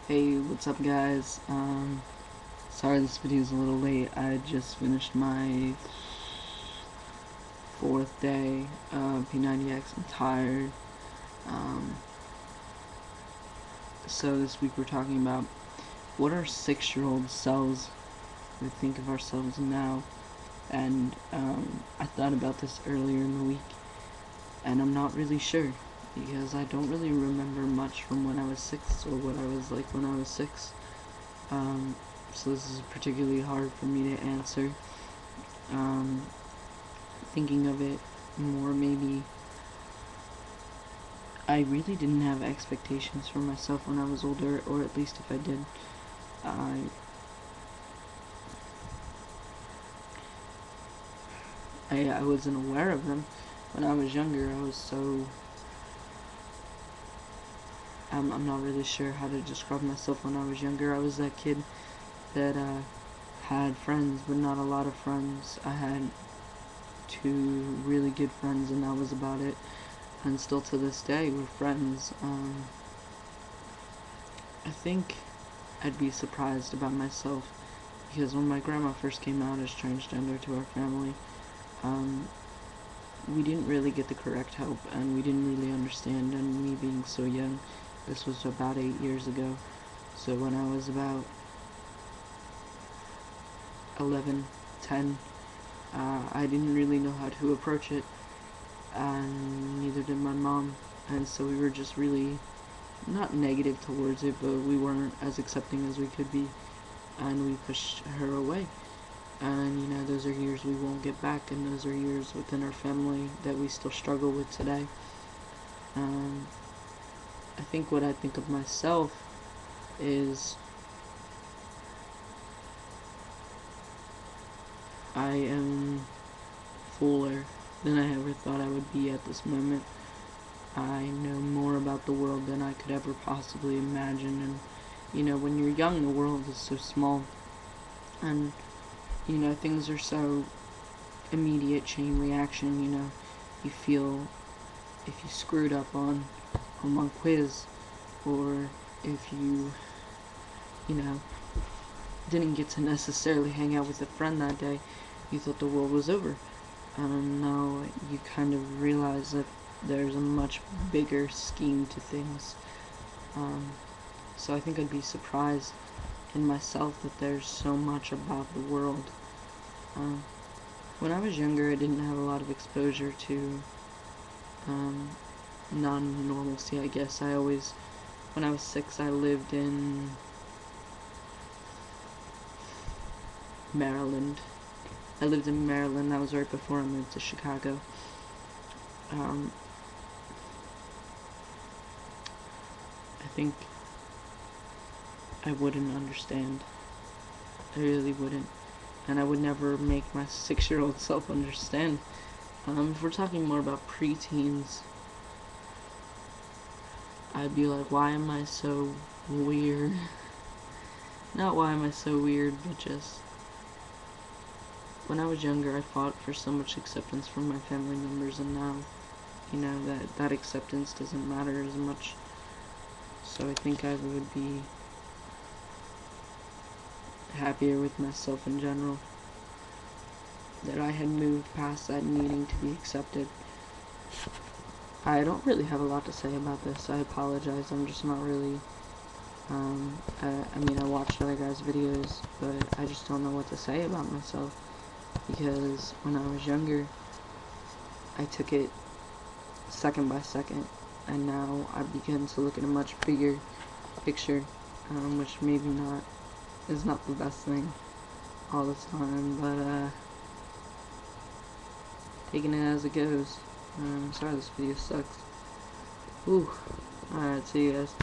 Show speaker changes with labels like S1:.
S1: Hey, what's up guys? Sorry this video is a little late. I just finished my 4th day of P90X. I'm tired. Um, so this week we're talking about what our 6-year-old selves would think of ourselves now. And I thought about this earlier in the week, and I'm not really sure, because I don't really remember much from when I was 6 or what I was like when I was 6. So this is particularly hard for me to answer. Thinking of it more, maybe I really didn't have expectations for myself when I was older, or at least if I did, I wasn't aware of them. When I was younger, I was so I'm not really sure how to describe myself. When I was younger, I was that kid that had friends, but not a lot of friends. I had 2 really good friends, and that was about it. And still to this day, we're friends. I think I'd be surprised about myself, because when my grandma first came out as transgender to our family, we didn't really get the correct help, and we didn't really understand. And me being so young, this was about 8 years ago, so when I was about 11, 10, I didn't really know how to approach it, and neither did my mom, and so we were just really not negative towards it, but we weren't as accepting as we could be, and we pushed her away. And you know, those are years we won't get back, and those are years within our family that we still struggle with today. I think what I think of myself is I am fuller than I ever thought I would be at this moment. I know more about the world than I could ever possibly imagine, and you know, when you're young, the world is so small, and you know, things are so immediate, chain reaction. You know, you feel if you screwed up on one quiz, or if you know, didn't get to necessarily hang out with a friend that day, you thought the world was over. Now you kind of realize that there's a much bigger scheme to things. So I think I'd be surprised in myself that there's so much about the world. When I was younger, I didn't have a lot of exposure to non-normalcy, I guess. When I was 6, I lived in Maryland. That was right before I moved to Chicago. I think I wouldn't understand. I really wouldn't. And I would never make my 6-year-old self understand. If we're talking more about preteens, I'd be like, why am I so weird? Not why am I so weird, but just when I was younger, I fought for so much acceptance from my family members, and now, you know, that acceptance doesn't matter as much. So I think I would be happier with myself in general, that I had moved past that needing to be accepted. I don't really have a lot to say about this. I apologize. I'm just not really, I mean, I watched other guys' videos, but I just don't know what to say about myself, because when I was younger, I took it second by second, and now I begin to look at a much bigger picture, which maybe is not the best thing all the time, but taking it as it goes. Sorry this video sucks. Alright, see you guys.